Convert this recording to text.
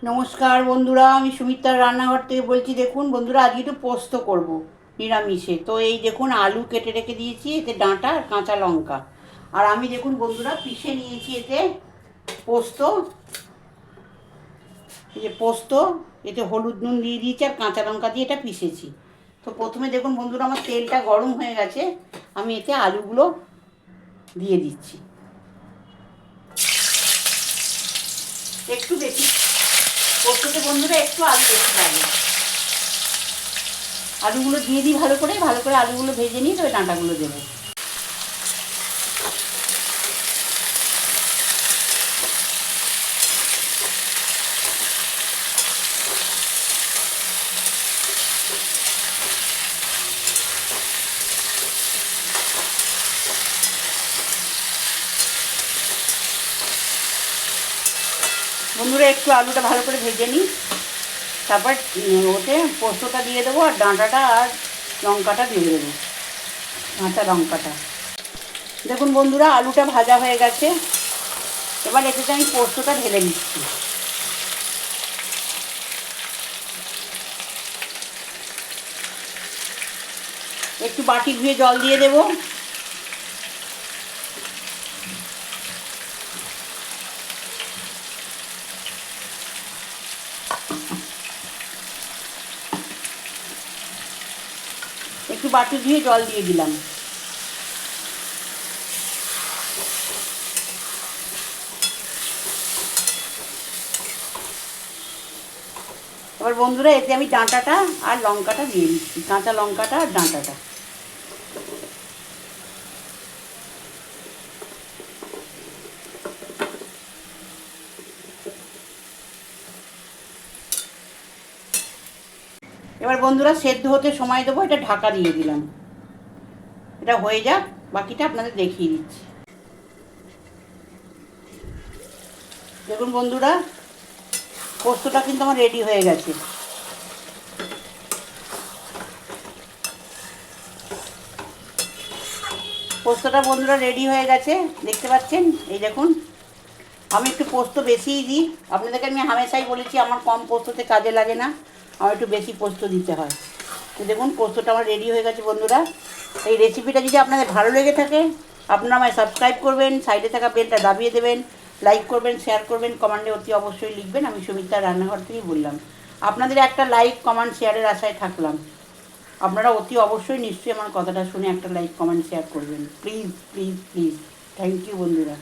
নমস্কার বন্ধুরা, আমি সুমিত্রার রান্নাঘর থেকে বলছি। দেখুন বন্ধুরা, আজকে একটু পোস্ত করব নিরামিষে। তো এই দেখুন, আলু কেটে রেখে দিয়েছি, এতে ডাঁটা আর কাঁচা লঙ্কা। আর আমি দেখুন বন্ধুরা পিষে নিয়েছি এতে পোস্ত। এই যে পোস্ত, এতে হলুদ নুন দিয়ে দিয়েছি আর কাঁচা লঙ্কা দিয়ে এটা পিষেছি। তো প্রথমে দেখুন বন্ধুরা, আমার তেলটা গরম হয়ে গেছে, আমি এতে আলুগুলো দিয়ে দিচ্ছি একটু বেশি। পোস্ততে বন্ধুরা একটু আলু বেশি লাগে। আলুগুলো দিয়ে দিই ভালো করে আলুগুলো ভেজে নিই, তবে ডাঁটাগুলো দেবো। বন্ধুরা একটু আলুটা ভালো করে ভেজে নিই, তারপর ওতে পোস্তটা দিয়ে দেবো আর ডাঁটাটা আর লঙ্কাটা দিয়ে দেবো, কাঁচা লঙ্কাটা। দেখুন বন্ধুরা, আলুটা ভাজা হয়ে গেছে, এবার এতে আমি পোস্তটা ঢেলে নিচ্ছি। একটু বাটি ধুয়ে জল দিয়ে দেবো। একটু বাটি ধুয়ে জল দিয়ে দিলাম। এবার বন্ধুরা এতে আমি ডাঁটাটা আর লঙ্কাটা দিয়ে দিচ্ছি, কাঁচা লঙ্কাটা আর ডাঁটাটা। এবার বন্ধুরা সেদ্ধ হতে সময় দেবো, এটা ঢাকা দিয়ে দিলাম। এটা হয়ে যাক, বাকিটা আপনাদের দেখিয়ে দিচ্ছি। দেখুন বন্ধুরা, পোস্তটা কিন্তু আমার রেডি হয়ে গেছে। পোস্তটা বন্ধুরা রেডি হয়ে গেছে, দেখতে পাচ্ছেন। এই দেখুন, আমি একটু পোস্ত বেশিই দিই। আপনাদেরকে আমি হামেশাই বলেছি আমার কম পোস্ততে কাজে লাগে না, আমার একটু বেশি পোস্ত দিতে হয়। তো দেখুন পোস্তটা আমার রেডি হয়ে গেছে বন্ধুরা। এই রেসিপিটা যদি আপনাদের ভালো লেগে থাকে, আপনারা আমায় সাবস্ক্রাইব করবেন, সাইডে থাকা বেলটা দাবিয়ে দেবেন, লাইক করবেন, শেয়ার করবেন, কমেন্টে অতি অবশ্যই লিখবেন আমি সুমিত্রার রান্নাঘর থেকেই বললাম। আপনাদের একটা লাইক কমেন্ট শেয়ারের আশায় থাকলাম। আপনারা অতি অবশ্যই নিশ্চয়ই আমার কথাটা শুনে একটা লাইক কমেন্ট শেয়ার করবেন, please please please. Thank you বন্ধুরা।